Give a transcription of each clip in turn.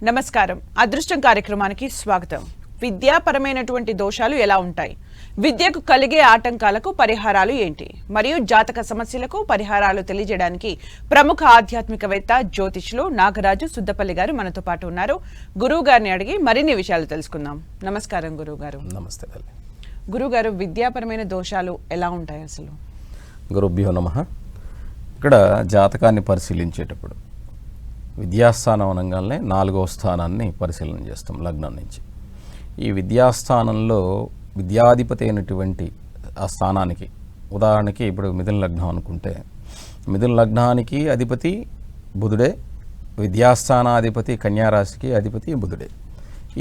నమస్కారం. అదృష్టం కార్యక్రమానికి స్వాగతం. విద్యాపరమైనటువంటి దోషాలు ఎలా ఉంటాయి, విద్యకు కలిగే ఆటంకాలకు పరిహారాలు ఏంటి, మరియు జాతక సమస్యలకు పరిహారాలు తెలియజేయడానికి ప్రముఖ ఆధ్యాత్మికవేత్త జ్యోతిష్యులు నాగరాజు సుద్దపల్లి గారు మనతో పాటు ఉన్నారు. గురువు గారిని అడిగి మరిన్ని విషయాలు తెలుసుకుందాం. నమస్కారం గురువు గారు. నమస్తే. గురువు గారు, విద్యాపరమైన దోషాలు ఎలా ఉంటాయి అసలు? గురుభ్యో నమః. ఇక్కడ జాతకాన్ని పరిశీలించేటప్పుడు విద్యాస్థానం అనగానే 4వ స్థానాన్ని పరిశీలన చేస్తాం లగ్నం నుంచి. ఈ విద్యాస్థానంలో విద్యాధిపతి అయినటువంటి ఆ స్థానానికి, ఉదాహరణకి ఇప్పుడు మిథున లగ్నం అనుకుంటే, మిథున లగ్నానికి అధిపతి బుధుడే, విద్యాస్థానాధిపతి కన్యారాశికి అధిపతి బుధుడే.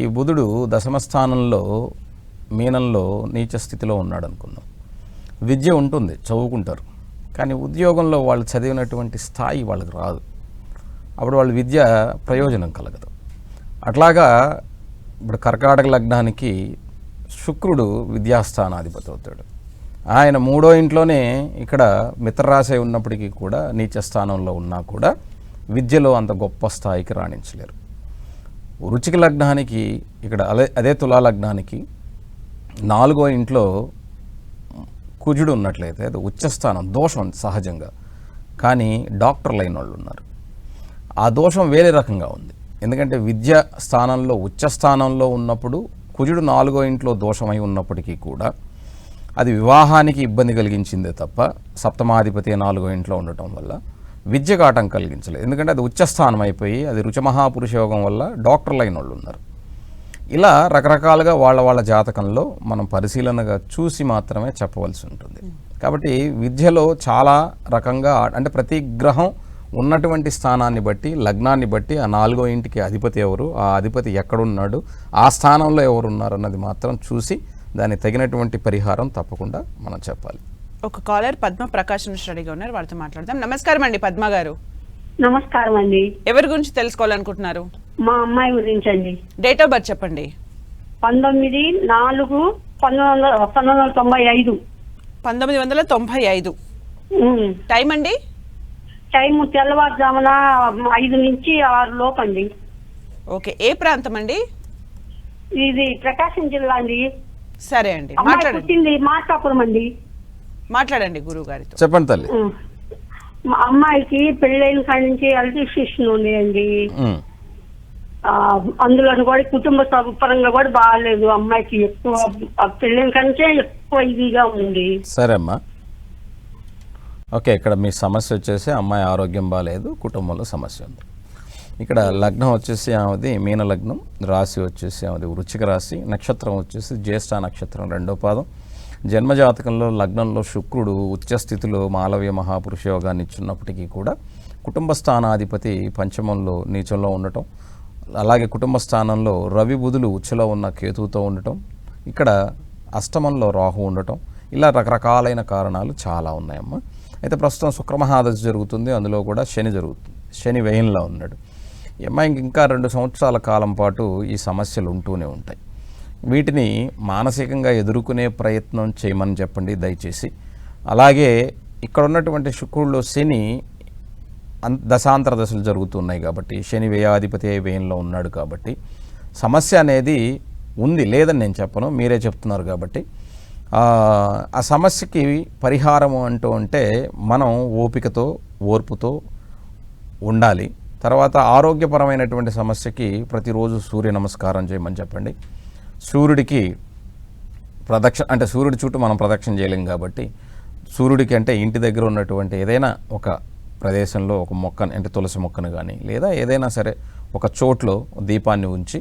ఈ బుధుడు దశమ స్థానంలో మీనంలో నీచ స్థితిలో ఉన్నాడు అనుకుందాం. విద్య ఉంటుంది, చదువుకుంటారు, కానీ ఉద్యోగంలో వాళ్ళు చదివినటువంటి స్థాయి వాళ్ళకి రాదు. అప్పుడు వాళ్ళ విద్య ప్రయోజనం కలగదు. అట్లాగా ఇప్పుడు కర్కాటక లగ్నానికి శుక్రుడు విద్యాస్థానాధిపతి అవుతాడు. ఆయన 3వ ఇంట్లోనే ఇక్కడ మిత్రరాశి ఉన్నప్పటికీ కూడా నీచ స్థానంలో ఉన్నా కూడా విద్యలో అంత గొప్ప స్థాయికి రాణించలేరు. వృశ్చిక లగ్నానికి ఇక్కడ అదే తులా లగ్నానికి 4వ ఇంట్లో కుజుడు ఉన్నట్లయితే అది ఉచ్చస్థానం, దోషం సహజంగా. కానీ డాక్టర్లు అయిన వాళ్ళు ఉన్నారు, ఆ దోషం వేరే రకంగా ఉంది. ఎందుకంటే విద్య స్థానంలో ఉచ్చస్థానంలో ఉన్నప్పుడు కుజుడు 4వ ఇంట్లో దోషమై ఉన్నప్పటికీ కూడా అది వివాహానికి ఇబ్బంది కలిగించిందే తప్ప సప్తమాధిపతి 4వ ఇంట్లో ఉండటం వల్ల విద్యకు ఆటంకం కలిగించలేదు. ఎందుకంటే అది ఉచ్చస్థానం అయిపోయి అది రుచమహాపురుష యోగం వల్ల డాక్టర్లు అయిన వాళ్ళు ఉన్నారు. ఇలా రకరకాలుగా వాళ్ళ జాతకంలో మనం పరిశీలనగా చూసి మాత్రమే చెప్పవలసి ఉంటుంది. కాబట్టి విద్యలో చాలా రకంగా, అంటే ప్రతి గ్రహం ఉన్నటువంటి స్థానాన్ని బట్టి, లగ్నాన్ని బట్టి, ఆ 4వ ఇంటికి అధిపతి ఎవరు, ఆ అధిపతి ఎక్కడున్నాడు, ఆ స్థానంలో ఎవరు ఉన్నారు అన్నది మాత్రం చూసి దానికి తగినటువంటి పరిహారం తప్పకుండా మనం చెప్పాలి. ఒక కాలర్ పద్మ ప్రకాశ్ స్టడీగా ఉన్నారు, వారితో మాట్లాడదాం. నమస్కారం అండి పద్మ గారు. నమస్కారం అండి. ఎవరి గురించి తెలుసుకోవాలనుకుంటున్నారు? మా అమ్మాయి గురించి అండి. డేట్ ఆఫ్ బర్త్ చెప్పండి. 19/4/1995. 1995. టైం అండి? టైం తెల్లవారుజామున 5 నుంచి 6 లోపు అండి. ఓకే. ఏ ప్రాంతం అండి? ఇది ప్రకాశం జిల్లా అండి. సరే అండి, అమ్మాయి మాట్లాడండి. పుట్టింది మార్కాపురం అండి. మాట్లాడండి గురువు గారితో. చెప్పండి తల్లి. మా అమ్మాయికి పెళ్ళైన కాడి నుంచి హెల్త్ ఇష్యూస్ ఉన్నాయండి. అందులో కూడా కుటుంబ పరంగా కూడా బాగాలేదు. అమ్మాయికి ఎక్కువ పెళ్ళైన కంటే ఎక్కువ ఇదిగా ఉంది. సరే అమ్మా, ఓకే. ఇక్కడ మీ సమస్య వచ్చేసి అమ్మాయి ఆరోగ్యం బాగాలేదు, కుటుంబంలో సమస్య ఉంది. ఇక్కడ లగ్నం వచ్చేసి ఆమెది మీన లగ్నం, రాశి వచ్చేసి ఆమెది వృశ్చిక రాశి, నక్షత్రం వచ్చేసి జ్యేష్ఠ నక్షత్రం 2వ పాదం. జన్మజాతకంలో లగ్నంలో శుక్రుడు ఉచ్చస్థితిలో మాలవ్య మహాపురుష యోగాన్ని ఇచ్చున్నప్పటికీ కూడా కుటుంబ స్థానాధిపతి పంచమంలో నీచంలో ఉండటం, అలాగే కుటుంబ స్థానంలో రవి బుధులు ఉచ్చలో ఉన్న కేతువుతో ఉండటం, ఇక్కడ అష్టమంలో రాహు ఉండటం, ఇలా రకరకాలైన కారణాలు చాలా ఉన్నాయమ్మా. అయితే ప్రస్తుతం శుక్రమహాదశ జరుగుతుంది, అందులో కూడా శని జరుగుతుంది. శని వ్యయంలో ఉన్నాడు. ఈ అమ్మాయికి ఇంకా 2 సంవత్సరాల కాలం పాటు ఈ సమస్యలు ఉంటూనే ఉంటాయి. వీటిని మానసికంగా ఎదుర్కొనే ప్రయత్నం చేయమని చెప్పండి దయచేసి. అలాగే ఇక్కడ ఉన్నటువంటి శుక్రుడిలో శని దశాంతర దశలు జరుగుతున్నాయి కాబట్టి, శని వ్యయాధిపతి వ్యయంలో ఉన్నాడు కాబట్టి సమస్య అనేది ఉంది, లేదని నేను చెప్పను, మీరే చెప్తున్నారు కాబట్టి. ఆ సమస్యకి పరిహారం అంటూ ఉంటే మనం ఓపికతో ఓర్పుతో ఉండాలి. తర్వాత ఆరోగ్యపరమైనటువంటి సమస్యకి ప్రతిరోజు సూర్య నమస్కారం చేయమని చెప్పండి. సూర్యుడికి ప్రదక్షిణ, అంటే సూర్యుడి చుట్టూ మనం ప్రదక్షిణ చేయలేం కాబట్టి సూర్యుడికి అంటే ఇంటి దగ్గర ఉన్నటువంటి ఏదైనా ఒక ప్రదేశంలో ఒక మొక్కని, అంటే తులసి మొక్కను కానీ లేదా ఏదైనా సరే ఒక చోట్లో దీపాన్ని ఉంచి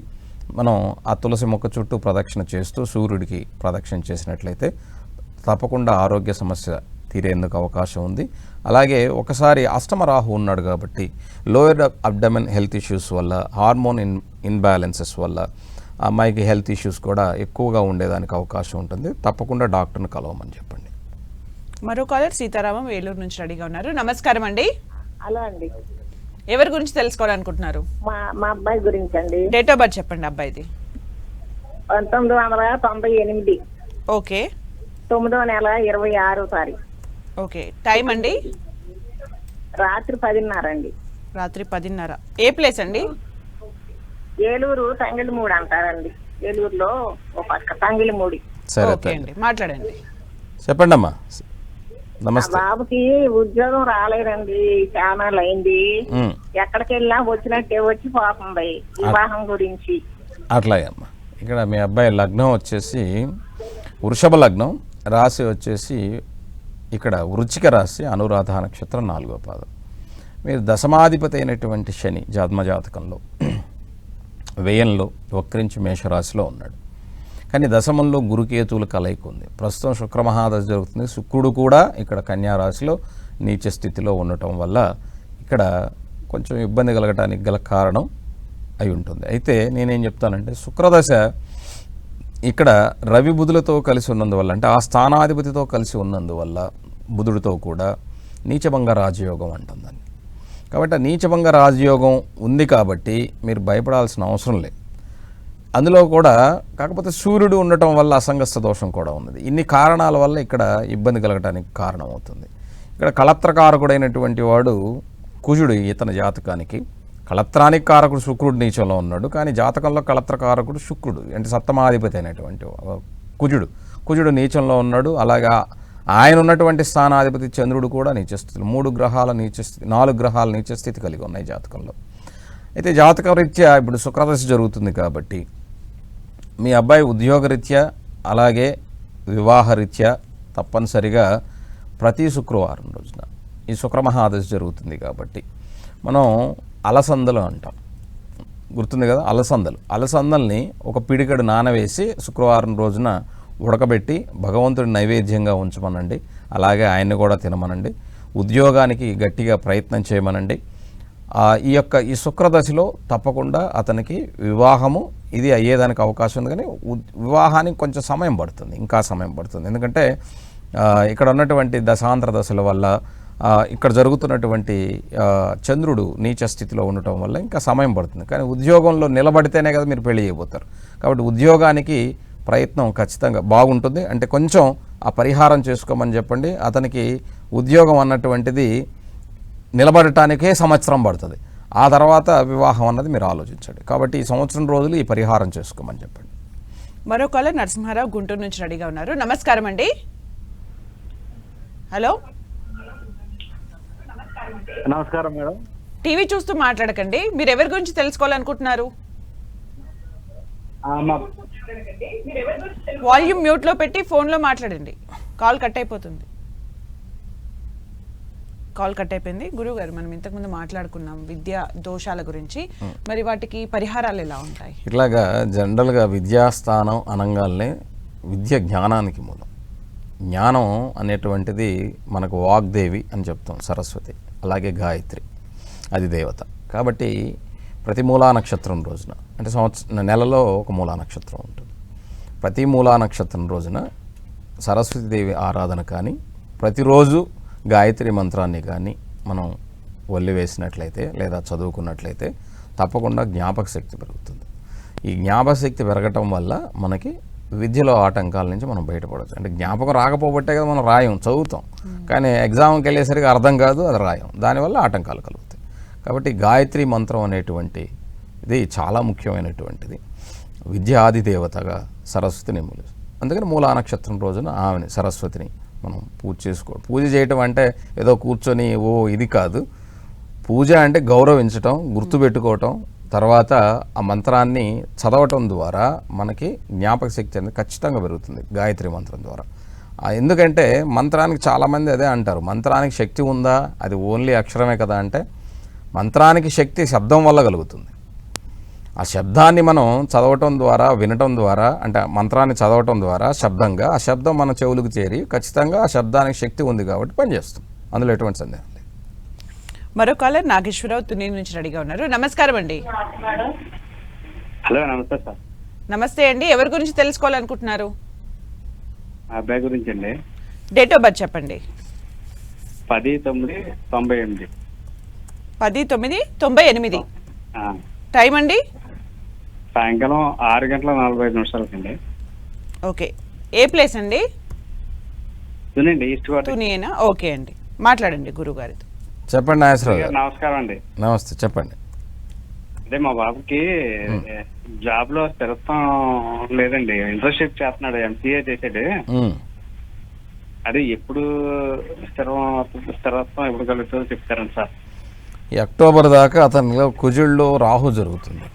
మనం ఆ తులసి మొక్క చుట్టూ ప్రదక్షిణ చేస్తూ సూర్యుడికి ప్రదక్షిణ చేసినట్లయితే తప్పకుండా ఆరోగ్య సమస్య తీరేందుకు అవకాశం ఉంది. అలాగే ఒకసారి అష్టమ రాహు ఉన్నాడు కాబట్టి లోయర్ అబ్డమెన్ హెల్త్ ఇష్యూస్ వల్ల, హార్మోన్ ఇన్బ్యాలెన్సెస్ వల్ల అమ్మాయికి హెల్త్ ఇష్యూస్ కూడా ఎక్కువగా ఉండేదానికి అవకాశం ఉంటుంది. తప్పకుండా డాక్టర్ని కలవమని చెప్పండి. మరో కాలర్ సీతారామం వేలూరు నుంచి రెడీగా ఉన్నారు. నమస్కారం అండి. హలో అండి. ఎవరి గురించి తెలుసుకోవాలనుకుంటున్నారు? మా అబ్బాయి గురించి అండి. డేట్ ఆఫ్ బర్త్ చెప్పండి అబ్బాయిది. 1998. ఓకే. 9వ నెల 26వ తారీఖు. ఓకే. టైం అండి? రాత్రి 10:30 అండి. రాత్రి 10:30. ఏ ప్లేస్ అండి? ఏలూరు తంగిలిమూడి అంటారండి. ఏలూరులో ఓ పక్క తంగిలిమూడి. సరే ఓకే అండి, మాట్లాడండి. చెప్పండి అమ్మా. ఆ నమస్తే. బాబుకి ఉద్యోగం రాలేదండి, చాలా అయింది. ఉమ్, ఎక్కడికి వెళ్ళినా వచ్చినట్టే వచ్చి పోతుంది. వివాహం గురించి అట్లాగే అమ్మా. ఇక్కడ మీ అబ్బాయి లగ్నం వచ్చేసి వృషభ లగ్నం, రాశి వచ్చేసి ఇక్కడ వృచ్చిక రాశి, అనురాధ నక్షత్రం 4వ పాదం. మీరు దశమాధిపతి అయినటువంటి శని జన్మజాతకంలో వ్యయంలో వక్రించి మేషరాశిలో ఉన్నాడు. కానీ దశమంలో గురుకేతువుల కలయిక ఉంది. ప్రస్తుతం శుక్రమహాదశ జరుగుతుంది. శుక్రుడు కూడా ఇక్కడ కన్యా రాశిలో నీచ స్థితిలో ఉండటం వల్ల ఇక్కడ కొంచెం ఇబ్బంది కలగటానికి గల కారణం అయి ఉంటుంది. అయితే నేనేం చెప్తానంటే శుక్రదశ ఇక్కడ రవి బుధులతో కలిసి ఉన్నందువల్ల, అంటే ఆ స్థానాధిపతితో కలిసి ఉన్నందువల్ల బుధుడితో కూడా నీచభంగ రాజయోగం అంటుందని. కాబట్టి ఆ నీచభంగ రాజయోగం ఉంది కాబట్టి మీరు భయపడాల్సిన అవసరం లేదు. అందులో కూడా కాకపోతే సూర్యుడు ఉండటం వల్ల అసంగస్త దోషం కూడా ఉన్నది. ఇన్ని కారణాల వల్ల ఇక్కడ ఇబ్బంది కలగటానికి కారణం అవుతుంది. ఇక్కడ కళత్రకారకుడైనటువంటి వాడు కుజుడు ఇతని జాతకానికి. కళత్రానికి కారకుడు శుక్రుడు నీచంలో ఉన్నాడు, కానీ జాతకంలో కళత్రకారకుడు శుక్రుడు, అంటే సప్తమాధిపతి అయినటువంటి కుజుడు నీచంలో ఉన్నాడు. అలాగా ఆయన ఉన్నటువంటి స్థానాధిపతి చంద్రుడు కూడా నీచస్థితులు. 4 గ్రహాల నీచస్థితి కలిగి ఉన్నాయి జాతకంలో. అయితే జాతకరీత్యా ఇప్పుడు శుక్రదశ జరుగుతుంది కాబట్టి మీ అబ్బాయి ఉద్యోగరీత్యా అలాగే వివాహరీత్యా తప్పనిసరిగా ప్రతి శుక్రవారం రోజున ఈ శుక్రమహాదశ జరుగుతుంది కాబట్టి మనం అలసందలు అంటాం, గుర్తుంది కదా. అలసందల్ని ఒక పిడికడు నానవేసి శుక్రవారం రోజున ఉడకబెట్టి భగవంతుడి నైవేద్యంగా ఉంచమనండి. అలాగే ఆయన్ని కూడా తినమనండి. ఉద్యోగానికి గట్టిగా ప్రయత్నం చేయమనండి. ఈ శుక్రదశలో తప్పకుండా అతనికి వివాహము ఇది అయ్యేదానికి అవకాశం ఉంది. కానీ వివాహానికి కొంచెం సమయం పడుతుంది, ఇంకా సమయం పడుతుంది. ఎందుకంటే ఇక్కడ ఉన్నటువంటి దశాంతర దశల వల్ల, ఇక్కడ జరుగుతున్నటువంటి చంద్రుడు నీచ స్థితిలో ఉండటం వల్ల ఇంకా సమయం పడుతుంది. కానీ ఉద్యోగంలో నిలబడితేనే కదా మీరు పెళ్లి చేయబోతారు. కాబట్టి ఉద్యోగానికి ప్రయత్నం ఖచ్చితంగా బాగుంటుంది. అంటే కొంచెం ఆ పరిహారం చేసుకోమని చెప్పండి. అతనికి ఉద్యోగం అన్నటువంటిది నిలబడటానికే సంవత్సరం పడుతుంది. ఆ తర్వాత వివాహం అన్నది మీరు ఆలోచించండి. కాబట్టి ఈ సంవత్సరం రోజులు ఈ పరిహారం చేసుకోమని చెప్పండి. మరో కాలర్ నరసింహారావు గుంటూరు నుంచి రెడీగా ఉన్నారు. నమస్కారం అండి. హలో, నమస్కారం మేడం. టీవీ చూస్తూ మాట్లాడకండి. మీరు ఎవరి గురించి తెలుసుకోవాలనుకుంటున్నారు? వాల్యూమ్ మ్యూట్ లో పెట్టి ఫోన్ లో మాట్లాడండి. కాల్ కట్ అయిపోతుంది. కాల్ కట్ అయిపోయింది. గురువు గారు, మనం ఇంతకుముందు మాట్లాడుకున్నాం విద్యా దోషాల గురించి. మరి వాటికి పరిహారాలు ఎలా ఉంటాయి? ఇట్లాగా జనరల్గా విద్యాస్థానం అనగానే విద్య జ్ఞానానికి మూలం. జ్ఞానం అనేటువంటిది మనకు వాగ్దేవి అని చెప్తాం, సరస్వతి. అలాగే గాయత్రి, అది దేవత. కాబట్టి ప్రతి మూలా నక్షత్రం రోజున, అంటే నెలలో ఒక మూలా నక్షత్రం ఉంటుంది. ప్రతి మూలా నక్షత్రం రోజున సరస్వతీదేవి ఆరాధన కానీ, ప్రతిరోజు గాయత్రి మంత్రాన్ని కానీ మనం వల్లి వేసినట్లయితే లేదా చదువుకున్నట్లయితే తప్పకుండా జ్ఞాపక శక్తి పెరుగుతుంది. ఈ జ్ఞాపక శక్తి పెరగటం వల్ల మనకి విద్యలో ఆటంకాల నుంచి మనం బయటపడవచ్చు. అంటే జ్ఞాపకం రాకపోబట్టే కదా మనం రాయం, చదువుతాం, కానీ ఎగ్జామ్కి వెళ్ళేసరికి అర్థం కాదు, అది రాయం. దానివల్ల ఆటంకాలు కలుగుతాయి. కాబట్టి గాయత్రి మంత్రం అనేటువంటి ఇది చాలా ముఖ్యమైనటువంటిది. విద్య ఆది దేవతగా సరస్వతిని మూలిస్తుంది. అందుకని మూలా నక్షత్రం రోజున ఆమెని, సరస్వతిని మనం పూజ చేసుకోవడం. పూజ చేయటం అంటే ఏదో కూర్చొని ఇది కాదు. పూజ అంటే గౌరవించటం, గుర్తుపెట్టుకోవటం, తర్వాత ఆ మంత్రాన్ని చదవటం ద్వారా మనకి జ్ఞాపక శక్తి అనేది ఖచ్చితంగా పెరుగుతుంది గాయత్రి మంత్రం ద్వారా. ఎందుకంటే మంత్రానికి చాలామంది అదే అంటారు, మంత్రానికి శక్తి ఉందా, అది ఓన్లీ అక్షరమే కదా అంటే, మంత్రానికి శక్తి శబ్దం వల్ల కలుగుతుంది. ఆ శబ్దాన్ని మనం చదవటం ద్వారా, వినటం ద్వారా, అంటే మంత్రాన్ని చదవటం ద్వారా శబ్దంగా ఆ శబ్దం మన చెవులకు చేరి ఖచ్చితంగా ఆ శబ్దానికి శక్తి ఉంది కాబట్టి పనిచేస్తుంది. అందులో ఎటువంటి సందేహం లేదు. మరో కాలర్ నాగేశ్వరరావు తుని నుంచి రెడీగా ఉన్నారు. నమస్కారం అండి. హలో, నమస్తే సార్. నమస్తే అండి. ఎవరి గురించి తెలుసుకోవాలనుకుంటున్నారు? మా అబ్బాయి గురించి అండి. డేట్ ఆఫ్ బర్త్ చెప్పండి. 10/9/98. 10/9/98. టైం అండి? సాయంకాలం 6:45 ఓకే. ఏ ప్లేస్ అండి? తునండి, ఈస్ట్ కోట. తునియేనా? ఓకే అండి, మాట్లాడండి గురువు గారితో. చెప్పండి నాగేశ్వరరావు గారు. నమస్కారం అండి. నమస్తే, చెప్పండి. అదే మా బాబుకి జాబ్ లో స్థిరత్వం లేదండి. ఇంటర్న్షిప్ చేస్తున్నాడు, ఎంసీఏ చేసాడు. ఉమ్. అదే ఎప్పుడు స్థిరత్వం ఎప్పుడు కలుగుతుందో చెప్తారండి సార్. ఈ అక్టోబర్ దాకా అతనిలో కుజుల్లో రాహు జరుగుతుంది.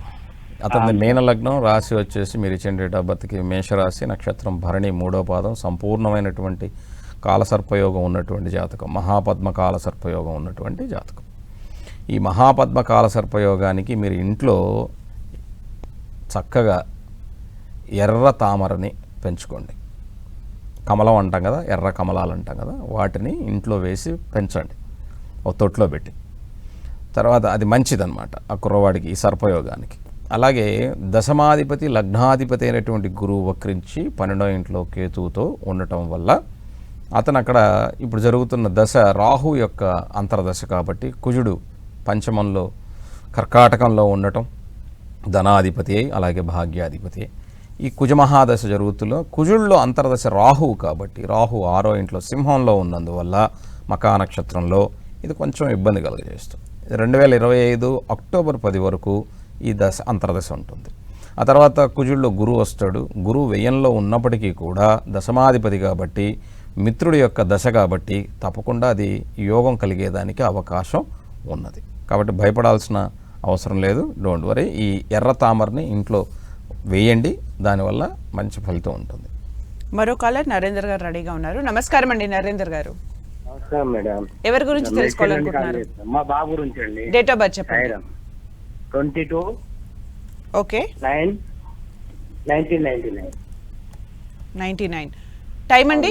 అతని మీన లగ్నం, రాశి వచ్చేసి మీరు ఇచ్చిన డేట్ ఆఫ్ బర్త్కి మేషరాశి, నక్షత్రం భరణి, 3వ పాదం, సంపూర్ణమైనటువంటి కాలసర్పయోగం ఉన్నటువంటి జాతకం, మహాపద్మ కాలసర్పయోగం ఉన్నటువంటి జాతకం. ఈ మహాపద్మ కాలసర్పయోగానికి మీరు ఇంట్లో చక్కగా ఎర్ర తామరని పెంచుకోండి. కమలం అంటాం కదా, ఎర్ర కమలాలు అంటాం కదా, వాటిని ఇంట్లో వేసి పెంచండి ఒక తొట్లో పెట్టి. తర్వాత అది మంచిదన్నమాట ఆ కుర్రవాడికి, ఈ సర్పయోగానికి. అలాగే దశమాధిపతి లగ్నాధిపతి అయినటువంటి గురువు వక్రించి 12వ ఇంట్లో కేతువుతో ఉండటం వల్ల అతను అక్కడ ఇప్పుడు జరుగుతున్న దశ రాహు యొక్క అంతర్దశ కాబట్టి కుజుడు పంచమంలో కర్కాటకంలో ఉండటం ధనాధిపతి అయి అలాగే భాగ్యాధిపతి. ఈ కుజమహాదశ జరుగుతులో కుజుల్లో అంతర్దశ రాహువు కాబట్టి రాహు 6వ ఇంట్లో సింహంలో ఉన్నందువల్ల మకా నక్షత్రంలో ఇది కొంచెం ఇబ్బంది కలుగజేస్తుంది. 2025 అక్టోబర్ 10 వరకు ఈ దశ అంతర్దశ ఉంటుంది. ఆ తర్వాత కుజుల్లో గురువు వస్తాడు. గురువు వ్యయంలో ఉన్నప్పటికీ కూడా దశమాధిపతి కాబట్టి మిత్రుడి యొక్క దశ కాబట్టి తప్పకుండా అది యోగం కలిగేదానికి అవకాశం ఉన్నది. కాబట్టి భయపడాల్సిన అవసరం లేదు. Don't worry. ఈ ఎర్ర తామరని ఇంట్లో వేయండి, దానివల్ల మంచి ఫలితం ఉంటుంది. మరో కాలర్ నరేందర్ గారు రెడీగా ఉన్నారు. నమస్కారం అండి నరేందర్ గారు. నమస్కారం మేడం. ఎవరి గురించి తెలుసుకోవాలనుకుంటున్నారు? మా బాబు గురించి అండి. డేట్ ఆఫ్ బర్త్ చెప్పండి. 22 ఓకే 9 1999. 99. టైం అండి?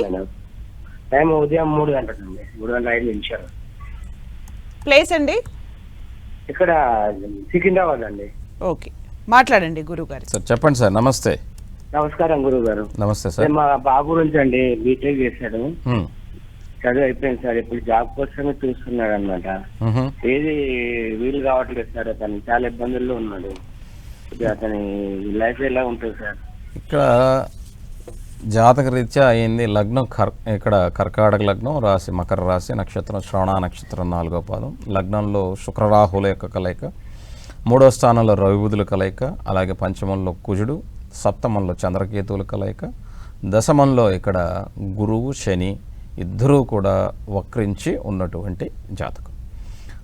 టైం ఉదయం 3 గంటలండి, 3:05 నిమిషాలు. ప్లేస్ అండి? ఇక్కడ సికింద్రాబాద్ అండి. ఓకే, మాట్లాడండి గురువు గారు. సార్ చెప్పండి సార్. నమస్తే. నమస్కారం గురువు గారు. నమస్తే సార్. మా బాబు గురించి అండి, బీటెక్ చేశాడు, హ్మ్. చదువు అయిపోయింది సార్. ఇప్పుడు జాబ్ కోసమే చూస్తున్నాడు అనమాట. మ్హూ. ఏది వీలు కావట్లేదు సార్. అతను చాలా ఇబ్బందుల్లో ఉన్నాడు. అతని లైఫ్ ఎలా ఉంటుంది సార్? ఇక్కడ జాతక రీత్యా అయింది లగ్నం ఇక్కడ కర్కాటక లగ్నం, రాశి మకర రాశి, నక్షత్రం శ్రవణ నక్షత్రం 4వ పాదం. లగ్నంలో శుక్రరాహుల యొక్క కలయిక, 3వ స్థానంలో రవిబుధుల కలయిక, అలాగే పంచమంలో కుజుడు, సప్తమంలో చంద్రకేతువుల కలయిక, దశమంలో ఇక్కడ గురువు శని ఇద్దరూ కూడా వక్రించి ఉన్నటువంటి జాతకం.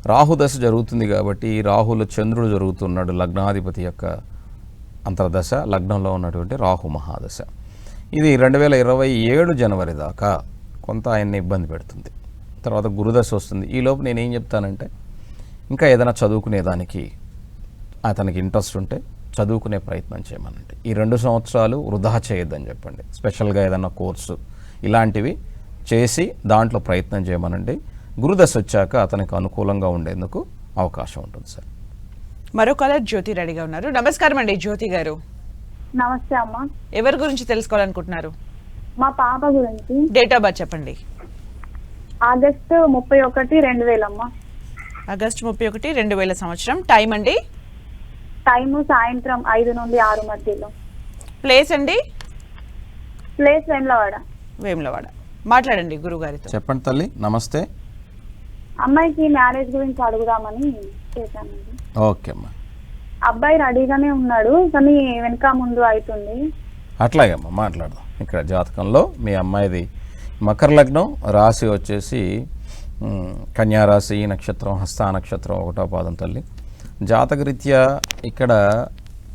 రాహుదశ జరుగుతుంది కాబట్టి రాహులో చంద్రుడు జరుగుతున్నాడు, లగ్నాధిపతి యొక్క అంతర్దశ, లగ్నంలో ఉన్నటువంటి రాహు మహాదశ. ఇది 2027 జనవరి దాకా కొంత ఆయన్ని ఇబ్బంది పెడుతుంది. తర్వాత గురుదశ వస్తుంది. ఈలోపు నేనేం చెప్తానంటే ఇంకా ఏదైనా చదువుకునేదానికి అతనికి ఇంట్రెస్ట్ ఉంటే చదువుకునే ప్రయత్నం చేయమనండి. ఈ 2 సంవత్సరాలు వృధా చేయొద్దని చెప్పండి. స్పెషల్గా ఏదైనా కోర్సు ఇలాంటివి చేసి దాంట్లో ప్రయత్నం చేయమనండి. గురుదశ వచ్చాక అతనికి అనుకూలంగా ఉండేందుకు అవకాశం ఉంటుంది సార్. మరో కాలర్ జ్యోతి రెడీగా ఉన్నారు. నమస్కారం అండి జ్యోతి గారు. నమస్తే అమ్మా. ఎవరి గురించి తెలుసుకోవాలనుకుంటున్నారు? మా పాప గురించి. డేట్ ఆఫ్ బర్త్ చెప్పండి. ఆగస్టు 31, 2000 అమ్మా. ఆగస్టు 31, 2000 సంవత్సరం. టైం అండి? టైము సాయంత్రం 5 నుండి 6 మధ్యలో. ప్లేస్ అండి? ప్లేస్ వేములవాడ. వేములవాడ. మాట్లాడండి గురుగారితో. చెప్పండి తల్లి. నమస్తే. అమ్మాయికి మ్యారేజ్ గురించి అడుగుదామని చేశానండి. ఓకే అమ్మా. అబ్బాయి రెడీగానే ఉన్నాడు, కానీ వెనక ముందు అవుతుంది. అట్లాగే అమ్మా, మాట్లాడదాం. ఇక్కడ జాతకంలో మీ అమ్మాయిది మకర లగ్నం, రాశి వచ్చేసి కన్యారాశి, నక్షత్రం హస్త నక్షత్రం 1వ పాదం తల్లి. జాతకరీత్యా ఇక్కడ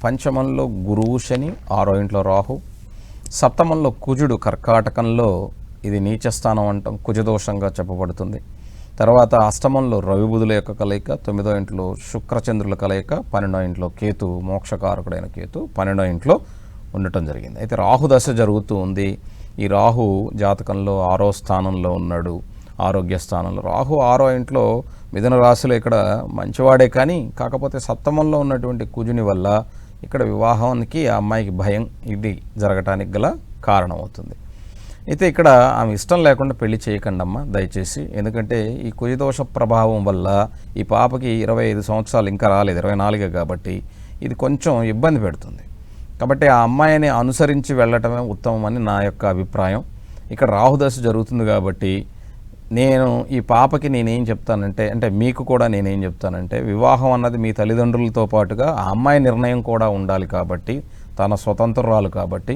పంచమంలో గురువు శని, 6వ ఇంట్లో రాహు, సప్తమంలో కుజుడు కర్కాటకంలో, ఇది నీచస్థానం అంటాం, కుజదోషంగా చెప్పబడుతుంది. తర్వాత అష్టమంలో రవిబుధుల యొక్క కలయిక, 9వ ఇంట్లో శుక్రచంద్రుల కలయిక, 12వ ఇంట్లో కేతు, మోక్షకారకుడైన కేతు 12వ ఇంట్లో ఉండటం జరిగింది. అయితే రాహు దశ జరుగుతూ ఉంది. ఈ రాహు జాతకంలో 6వ స్థానంలో ఉన్నాడు, ఆరోగ్య స్థానంలో. రాహు 6వ ఇంట్లో మిథున రాశిలో ఇక్కడ మంచివాడే, కానీ కాకపోతే సప్తమంలో ఉన్నటువంటి కుజుని వల్ల ఇక్కడ వివాహానికి ఆ అమ్మాయికి భయం ఇది జరగటానికి గల కారణం అవుతుంది. అయితే ఇక్కడ ఆమె ఇష్టం లేకుండా పెళ్లి చేయకండి అమ్మ దయచేసి. ఎందుకంటే ఈ కుజదోష ప్రభావం వల్ల ఈ పాపకి 25 సంవత్సరాలు ఇంకా రాలేదు, 24 కాబట్టి ఇది కొంచెం ఇబ్బంది పెడుతుంది. కాబట్టి ఆ అమ్మాయిని అనుసరించి వెళ్ళటమే ఉత్తమం అని నా యొక్క అభిప్రాయం. ఇక్కడ రాహుదశ జరుగుతుంది కాబట్టి నేను ఈ పాపకి నేనేం చెప్తానంటే, అంటే మీకు కూడా నేనేం చెప్తానంటే, వివాహం అన్నది మీ తల్లిదండ్రులతో పాటుగా ఆ అమ్మాయి నిర్ణయం కూడా ఉండాలి కాబట్టి, తన స్వతంత్రాలు కాబట్టి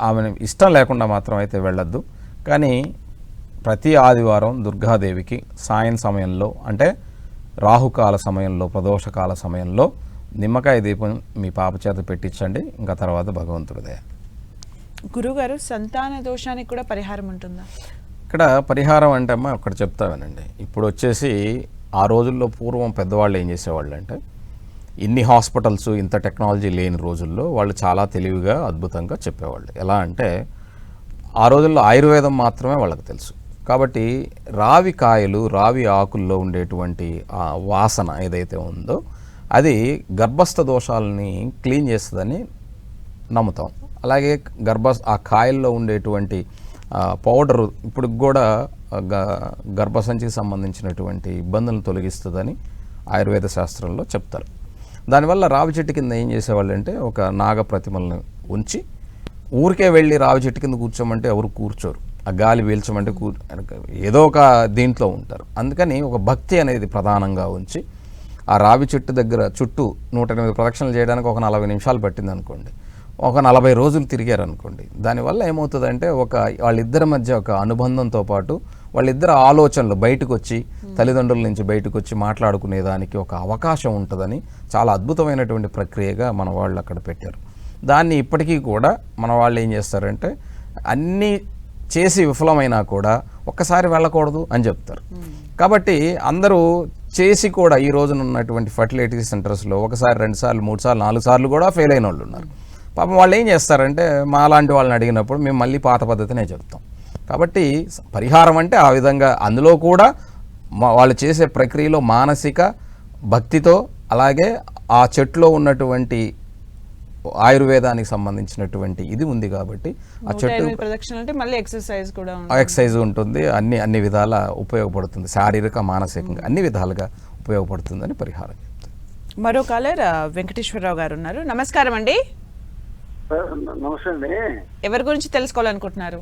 ఆమెను ఇష్టం లేకుండా మాత్రం అయితే వెళ్ళొద్దు. కానీ ప్రతి ఆదివారం దుర్గాదేవికి సాయం సమయంలో, అంటే రాహుకాల సమయంలో, ప్రదోషకాల సమయంలో నిమ్మకాయ దీపం మీ పాప చేత పెట్టించండి. ఇంకా తర్వాత భగవంతుడిదే. గురుగారు, సంతాన దోషానికి కూడా పరిహారం ఉంటుందా? ఇక్కడ పరిహారం అంటే అమ్మా ఒకటి చెప్తావేనండి. ఇప్పుడు వచ్చేసి ఆ రోజుల్లో పూర్వం పెద్దవాళ్ళు ఏం చేసేవాళ్ళు అంటే, ఇన్ని హాస్పిటల్స్ ఇంత టెక్నాలజీ లేని రోజుల్లో వాళ్ళు చాలా తెలివిగా అద్భుతంగా చెప్పేవాళ్ళు. ఎలా అంటే ఆ రోజుల్లో ఆయుర్వేదం మాత్రమే వాళ్ళకి తెలుసు. కాబట్టి రావి కాయలు, రావి ఆకుల్లో ఉండేటువంటి ఆ వాసన ఏదైతే ఉందో అది గర్భస్థ దోషాలని క్లీన్ చేస్తుందని నమ్ముతాం. అలాగే ఆ కాయల్లో ఉండేటువంటి పౌడరు ఇప్పుడు కూడా గర్భసంచికి సంబంధించినటువంటి ఇబ్బందులను తొలగిస్తుందని ఆయుర్వేద శాస్త్రంలో చెప్తారు. దానివల్ల రావి చెట్టు కింద ఏం చేసేవాళ్ళు అంటే, ఒక నాగ ప్రతిమలను ఉంచి ఊరికే వెళ్ళి రావి చెట్టు కింద కూర్చోమంటే ఎవరు కూర్చోరు. ఆ గాలి పీల్చమంటే ఏదో ఒక దీంట్లో ఉంటారు. అందుకని ఒక భక్తి అనేది ప్రధానంగా ఉంచి ఆ రావి చెట్టు దగ్గర చుట్టూ 108 ప్రదక్షిణలు చేయడానికి ఒక 40 నిమిషాలు పట్టింది అనుకోండి, ఒక 40 రోజులు తిరిగారు అనుకోండి. దానివల్ల ఏమవుతుందంటే వాళ్ళిద్దరి మధ్య ఒక అనుబంధంతో పాటు వాళ్ళిద్దరు ఆలోచనలు బయటకు వచ్చి, తల్లిదండ్రుల నుంచి బయటకు వచ్చి మాట్లాడుకునేదానికి ఒక అవకాశం ఉంటుందని చాలా అద్భుతమైనటువంటి ప్రక్రియగా మన వాళ్ళు అక్కడ పెట్టారు. దాన్ని ఇప్పటికీ కూడా మన వాళ్ళు ఏం చేస్తారంటే, అన్నీ చేసి విఫలమైనా కూడా ఒక్కసారి వెళ్ళకూడదు అని చెప్తారు. కాబట్టి అందరూ చేసి కూడా ఈ రోజున ఉన్నటువంటి ఫర్టిలిటీ సెంటర్స్లో 1 సారి 2 సార్లు 3 సార్లు 4 సార్లు కూడా ఫెయిల్ అయిన వాళ్ళు ఉన్నారు. పాపం వాళ్ళు ఏం చేస్తారంటే, మా లాంటి వాళ్ళని అడిగినప్పుడు మేము మళ్ళీ పాత పద్ధతినే చెప్తాం. కాబట్టి పరిహారం అంటే ఆ విధంగా, అందులో కూడా వాళ్ళు చేసే ప్రక్రియలో మానసిక భక్తితో, అలాగే ఆ చెట్టులో ఉన్నటువంటి ఆయుర్వేదానికి సంబంధించినటువంటి ఇది ఉంది కాబట్టి ఆ చెట్టు ప్రదక్షిణ అంటే మళ్ళీ ఎక్సర్సైజ్ కూడా ఎక్సర్సైజ్ ఉంటుంది. అన్ని విధాల ఉపయోగపడుతుంది, శారీరక మానసికంగా అన్ని విధాలుగా ఉపయోగపడుతుందని పరిహారం చెప్తారు. మరో కాలర్ వెంకటేశ్వరరావు గారు ఉన్నారు. నమస్కారం అండి. నమస్తే అండి. ఎవరి గురించి తెలుసుకోవాలనుకుంటున్నారు?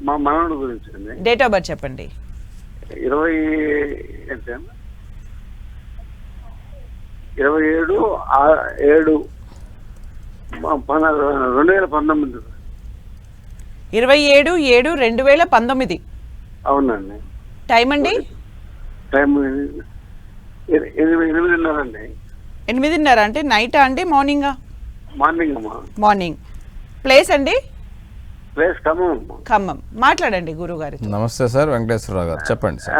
మా మనవడి గురించి అండి. డేట్ ఆఫ్ బర్త్ చెప్పండి. 27/7/2019. 27/7/2019. అవునండి. టైం అండి? టైం 8:30 అండి. 8:30 అంటే నైటా అండి, మార్నింగా? మార్నింగ్ అమ్మా. మార్నింగ్. ప్లేస్ అండి? ప్లేస్ ఖమ్మం. ఖమ్మం. మాట్లాడండి గురువు గారి. నమస్తే సార్, వెంకటేశ్వరరావు గారు చెప్పండి సార్.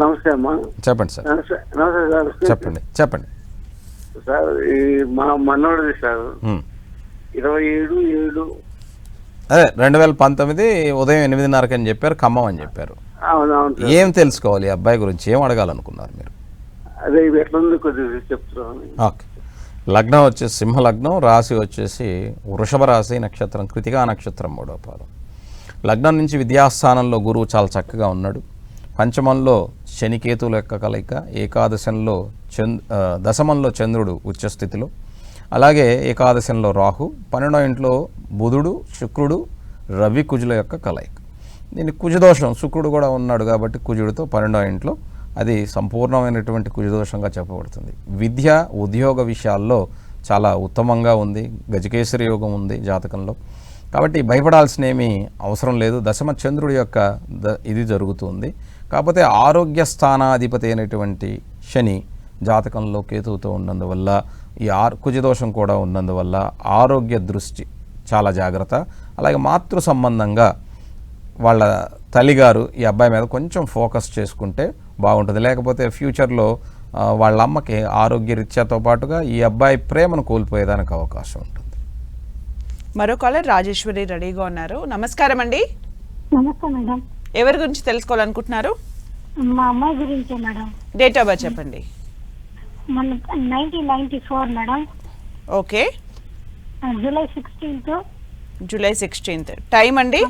నమస్తే అమ్మా. చెప్పండి సార్. నమస్తే సార్. చెప్పండి సార్. ఈ మా మనోడిది సార్ 27/7 అదే 2019 ఉదయం 8:30 అని చెప్పారు, ఖమ్మం అని చెప్పారు. అవునవును. ఏం తెలుసుకోవాలి అబ్బాయి గురించి, ఏం అడగాలనుకున్నారు మీరు? అదే ఎట్లుంది కొద్దిగా చెప్తున్నాను. ఓకే. లగ్నం వచ్చేసి సింహ లగ్నం, రాశి వచ్చేసి వృషభ రాశి, నక్షత్రం కృతికా నక్షత్రం 3వ పాదం. లగ్నం నుంచి విద్యాస్థానంలో గురువు చాలా చక్కగా ఉన్నాడు. పంచమంలో శనికేతువుల యొక్క కలయిక, ఏకాదశంలో దశమంలో చంద్రుడు ఉచ్చస్థితిలో, అలాగే ఏకాదశంలో రాహు, 12వ ఇంట్లో బుధుడు, శుక్రుడు, రవి, కుజుల యొక్క కలయిక. దీన్ని కుజదోషం, శుక్రుడు కూడా ఉన్నాడు కాబట్టి కుజుడితో 12వ ఇంట్లో అది సంపూర్ణమైనటువంటి కుజదోషంగా చెప్పబడుతుంది. విద్య, ఉద్యోగ విషయాల్లో చాలా ఉత్తమంగా ఉంది. గజకేసరి యోగం ఉంది జాతకంలో, కాబట్టి భయపడాల్సిన ఏమీ అవసరం లేదు. దశమ చంద్రుడి యొక్క ఇది జరుగుతుంది. కాకపోతే ఆరోగ్య స్థానాధిపతి అయినటువంటి శని జాతకంలో కేతువుతో ఉన్నందువల్ల, ఈ కుజదోషం కూడా ఉన్నందువల్ల ఆరోగ్య దృష్టి చాలా జాగ్రత్త. అలాగే మాతృ సంబంధంగా వాళ్ళ తల్లిగారు ఈ అబ్బాయి మీద కొంచెం ఫోకస్ చేసుకుంటే బాగుంటుంది. లేకపోతే ఫ్యూచర్లో వాళ్ళ అమ్మకి ఆరోగ్య రీత్యాతో పాటుగా ఈ అబ్బాయి ప్రేమను కోల్పోయేదానికి అవకాశం ఉంటుంది. మరో కాలర్ రాజేశ్వరి రెడీగా ఉన్నారు. నమస్కారం అండి. నమస్తే మేడం. ఎవరి గురించి తెలుసుకోవాలనుకుంటున్నారు? మా అమ్మాయి గురించే మేడం. డేట్ ఆఫ్ బర్త్ చెప్పండి. 1994 madam. Okay. July 16th. July 16th. Time అండి?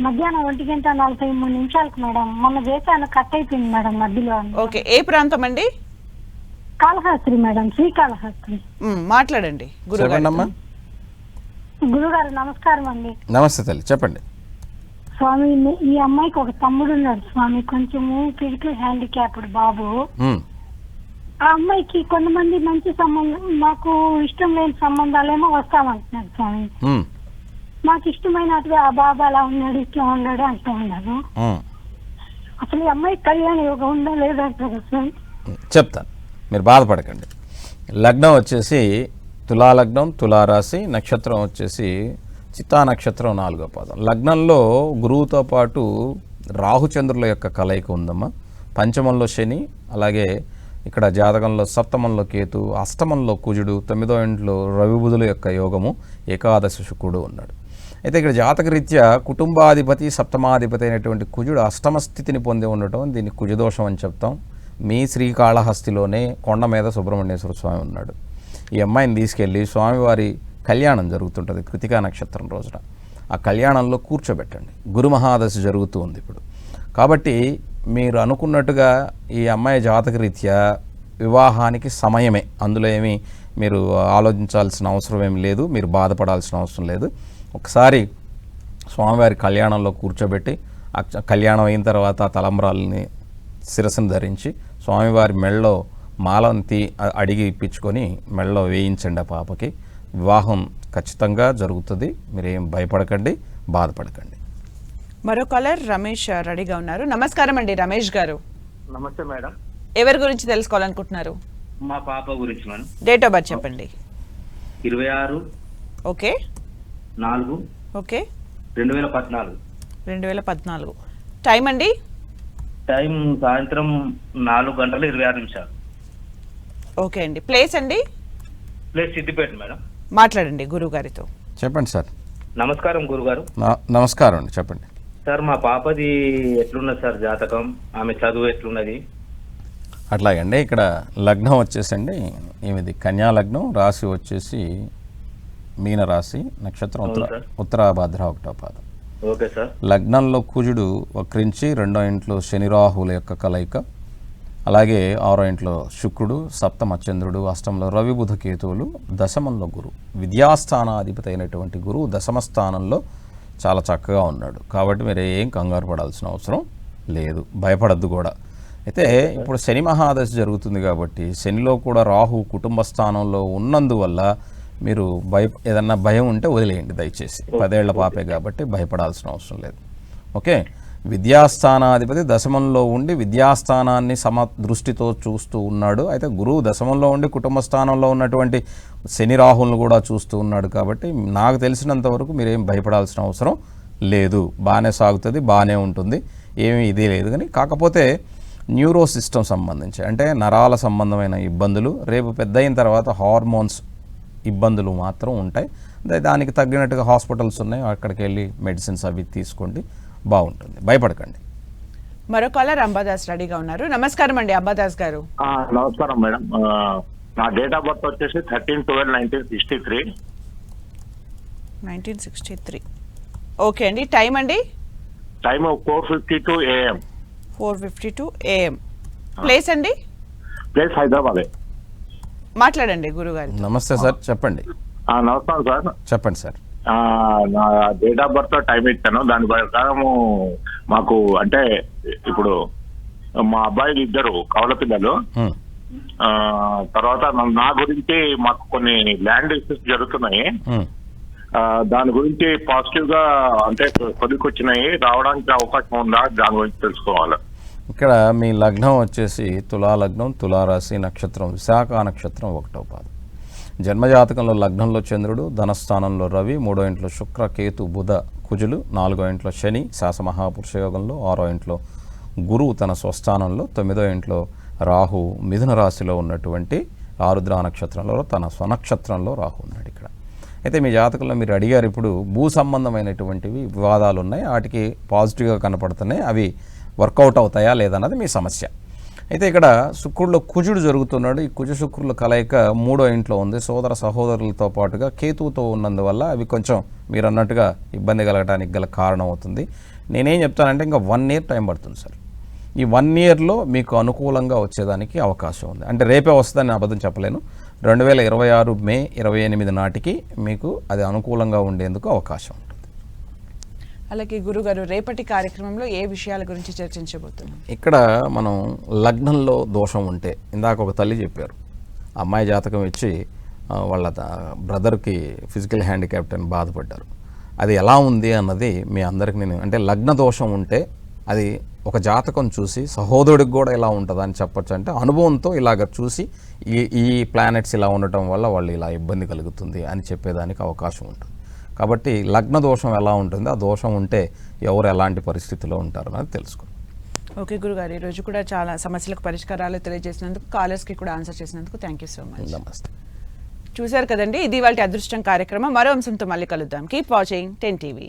మధ్యాహ్నం 1:43 మేడం. మొన్న చేశాను, కట్ అయిపోయింది మేడం మధ్యలో. ఓకే. ఏ ప్రాంతం అండి? కాళహస్త్రి మేడం, శ్రీకాళహస్త్రి. మాట్లాడండి గురుగారు. గురుగారు నమస్కారం అండి. నమస్తే తల్లి, చెప్పండి. స్వామి ఈ అమ్మాయికి ఒక తమ్ముడు ఉన్నాడు స్వామి, కొంచెము ఫిజికల్ హ్యాండిక్యాప్డ్ బాబు. ఉమ్, ఆ అమ్మాయికి కొంతమంది మంచి సంబంధం, మాకు ఇష్టం లేని సంబంధాలేమో వస్తామంటున్నారు స్వామి. ఉమ్, మాకు ఇష్టమైనట్టుగా ఆ బాబు అలా ఉన్నాడు ఇట్లా ఉన్నాడు అంటూ ఉన్నారు. ఉమ్. అసలు ఈ అమ్మాయి కళ్యాణ యోగం ఉందా లేదా కదా స్వామి? చెప్తాను, మీరు బాధపడకండి. లగ్నం వచ్చేసి తులా లగ్నం, తులారాశి, నక్షత్రం వచ్చేసి చిత్తా నక్షత్రం 4వ పాదం. లగ్నంలో గురువుతో పాటు రాహుచంద్రుల యొక్క కలయిక ఉందమ్మా. పంచమంలో శని, అలాగే ఇక్కడ జాతకంలో సప్తమంలో కేతు, అష్టమంలో కుజుడు, 9వ ఇంట్లో రవి బుధుల యొక్క యోగము, ఏకాదశి శుక్రుడు ఉన్నాడు. అయితే ఇక్కడ జాతకరీత్యా కుటుంబాధిపతి సప్తమాధిపతి అయినటువంటి కుజుడు అష్టమ స్థితిని పొంది ఉండటం, దీన్ని కుజదోషం అని చెప్తాం. మీ శ్రీకాళహస్తిలోనే కొండ మీద సుబ్రహ్మణ్యేశ్వర స్వామి ఉన్నాడు. ఈ అమ్మాయిని తీసుకెళ్ళి స్వామివారి కళ్యాణం జరుగుతుంటుంది కృతికా నక్షత్రం రోజున. ఆ కళ్యాణంలో కూర్చోబెట్టండి. గురు మహాదశ జరుగుతూ ఉంది ఇప్పుడు. కాబట్టి మీరు అనుకున్నట్టుగా ఈ అమ్మాయి జాతకరీత్యా వివాహానికి సమయమే. అందులో ఏమీ మీరు ఆలోచించాల్సిన అవసరం ఏమి లేదు, మీరు బాధపడాల్సిన అవసరం లేదు. ఒకసారి స్వామివారి కళ్యాణంలో కూర్చోబెట్టి ఆ కళ్యాణం అయిన తర్వాత తలంబ్రాలని శిరస్సును ధరించి స్వామివారి మెళ్ళలో మాలను అడిగి ఇప్పించుకొని మెళ్ళలో వేయించండి. ఆ పాపకి వివాహం ఖచ్చితంగా జరుగుతుంది. మీరేం భయపడకండి, బాధపడకండి. మరో కాలర్ రమేష్ రెడీగా ఉన్నారు. నమస్కారం అండి రమేష్ గారు. నమస్తే మేడం. ఎవరి గురించి తెలుసుకోవాలనుకుంటున్నారు? మా పాప గురించి మేడం. డేట్ ఆఫ్ బర్త్ చెప్పండి. 26/4/2014. Okay okay 2014. టైం అండి? టైం సాయంత్రం 4:26. ఓకే అండి. ప్లేస్ అండి? Place Siddipet madam. మాట్లాడండి గురువు గారితో. చెప్పండి సార్. నమస్కారం గురుగారు. నమస్కారం అండి, చెప్పండి సార్. మా పాపది ఎట్లున్నది సార్ జాతకం? ఆమె చదువు ఎట్లున్నది? అట్లాగండి. ఇక్కడ లగ్నం వచ్చేసండి ఈమెది కన్యా లగ్నం, రాశి వచ్చేసి మీన రాశి, నక్షత్రం ఉత్తరాభాద్ర 1వ పాదం. Okay sir. లగ్నంలో కుజుడు వక్రించి 2వ ఇంట్లో శని రాహుల యొక్క కలయిక, అలాగే 6వ ఇంట్లో శుక్రుడు, సప్తమ చంద్రుడు, అష్టంలో రవి బుధ కేతువులు, దశమంలో గురువు. విద్యాస్థానాధిపతి అయినటువంటి గురువు దశమ స్థానంలో చాలా చక్కగా ఉన్నాడు. కాబట్టి మీరు ఏం కంగారు పడాల్సిన అవసరం లేదు, భయపడద్దు కూడా. అయితే ఇప్పుడు శని మహాదశ జరుగుతుంది కాబట్టి శనిలో కూడా రాహు కుటుంబ స్థానంలో ఉన్నందువల్ల మీరు ఏదన్నా భయం ఉంటే వదిలేయండి దయచేసి. 10 ఏళ్ల పాపే కాబట్టి భయపడాల్సిన అవసరం లేదు. ఓకే. విద్యాస్థానాధిపతి దశమంలో ఉండి విద్యాస్థానాన్ని దృష్టితో చూస్తూ ఉన్నాడు. అయితే గురువు దశమంలో ఉండి కుటుంబ స్థానంలో ఉన్నటువంటి శని రాహులను కూడా చూస్తూ ఉన్నాడు. కాబట్టి నాకు తెలిసినంత వరకు మీరేం భయపడాల్సిన అవసరం లేదు. బాగానే సాగుతుంది, బాగానే ఉంటుంది, ఏమీ ఇదే లేదు. కానీ కాకపోతే న్యూరో సిస్టమ్ సంబంధించి అంటే నరాల సంబంధమైన ఇబ్బందులు, రేపు పెద్ద అయిన తర్వాత హార్మోన్స్ ఇబ్బందులు మాత్రం ఉంటాయి. దానికి తగ్గినట్టుగా హాస్పిటల్స్ ఉన్నాయి, అక్కడికి వెళ్ళి మెడిసిన్స్ అవి తీసుకోండి, బాగుంటుంది, భయపడకండి. మరో కాలర్ అంబాదాస్ రెడీగా ఉన్నారు. నమస్కారం అండి అంబాదాస్ గారు. నమస్కారం మేడం. నా డేట్ ఆఫ్ బర్త్ వచ్చేసి 13/12/1963. 1963. ఓకే అండి. టైం అండి? Time 4:52 AM. 4:52 AM. ప్లేస్ అండి? ప్లేస్ హైదరాబాదే. మాట్లాడండి గురుగారు. నమస్తే సార్, చెప్పండి. నమస్కారం సార్. చెప్పండి సార్. నా డేట్ ఆఫ్ బర్త్ టైం ఇచ్చాను, దాని ప్రకారము మాకు అంటే ఇప్పుడు మా అబ్బాయిలు 2 కవల పిల్లలు. తర్వాత నా గురించి మాకు కొన్ని ల్యాండ్ ఇష్యూస్ జరుగుతున్నాయి. దాని గురించి పాజిటివ్ గా అంటే కొద్దికొచ్చినాయి, రావడానికి అవకాశం ఉందా దాని గురించి తెలుసుకోవాలి. ఇక్కడ మీ లగ్నం వచ్చేసి తులా లగ్నం, తులారాశి, నక్షత్రం విశాఖ నక్షత్రం 1వ పాదం. జన్మజాతకంలో లగ్నంలో చంద్రుడు, ధనస్థానంలో రవి, 3వ ఇంట్లో శుక్ర, కేతు, బుధ, కుజులు, 4వ ఇంట్లో శని శాస మహాపురుష యోగంలో, 6వ ఇంట్లో గురువు తన స్వస్థానంలో, 9వ ఇంట్లో రాహు మిథున రాశిలో ఉన్నటువంటి ఆరుద్ర నక్షత్రంలో తన స్వనక్షత్రంలో రాహు ఉన్నాడు ఇక్కడ. అయితే మీ జాతకంలో మీరు అడిగారు ఇప్పుడు భూ సంబంధమైనటువంటివి వివాదాలు ఉన్నాయి, వాటికి పాజిటివ్గా కనపడుతున్నాయి, అవి వర్కౌట్ అవుతాయా లేదన్నది మీ సమస్య. అయితే ఇక్కడ శుక్రుడిలో కుజుడు జరుగుతున్నాడు. ఈ కుజ శుక్రుల కలయిక 3వ ఇంట్లో ఉంది. సోదర సహోదరులతో పాటుగా కేతువుతో ఉన్నందువల్ల అవి కొంచెం మీరు అన్నట్టుగా ఇబ్బంది కలగడానికి గల కారణం అవుతుంది. నేనేం చెప్తానంటే ఇంకా 1 year టైం పడుతుంది సార్. ఈ 1 yearలో మీకు అనుకూలంగా వచ్చేదానికి అవకాశం ఉంది. అంటే రేపే వస్తుందని అబద్ధం చెప్పలేను. 2026 మే 28 నాటికి మీకు అది అనుకూలంగా ఉండేందుకు అవకాశం ఉంటుంది. అలాగే గురుగారు రేపటి కార్యక్రమంలో ఏ విషయాల గురించి చర్చించబోతున్నాం? ఇక్కడ మనం లగ్నంలో దోషం ఉంటే, ఇందాక ఒక తల్లి చెప్పారు, అమ్మాయి జాతకం ఇచ్చి వాళ్ళ బ్రదర్కి ఫిజికల్ హ్యాండిక్యాప్ట్ అని బాధపడ్డారు. అది ఎలా ఉంది అన్నది మీ అందరికి నేను అంటే లగ్న దోషం ఉంటే అది ఒక జాతకం చూసి సహోదరుడికి కూడా ఎలా ఉంటుందా అని చెప్పొచ్చు. అంటే అనుభవంతో ఇలాగ చూసి ఈ ప్లానెట్స్ ఇలా ఉండటం వల్ల వాళ్ళు ఇలా ఇబ్బంది కలుగుతుంది అని చెప్పేదానికి అవకాశం ఉంటుంది. కాబట్టి లగ్న దోషం ఎలా ఉంటుంది, ఆ దోషం ఉంటే ఎవరు ఎలాంటి పరిస్థితిలో ఉంటారు అనేది తెలుసుకోండి. ఓకే గురుగారు, ఈరోజు కూడా చాలా సమస్యలకు పరిష్కారాలు తెలియజేసినందుకు, కాలర్స్కి కూడా ఆన్సర్ చేసినందుకు థ్యాంక్ యూ సో మచ్. నమస్తే. చూశారు కదండి, ఇది వాళ్ళ అదృష్టం కార్యక్రమం. మరో అంశంతో మళ్ళీ కలుద్దాం. Keep watching 10 TV.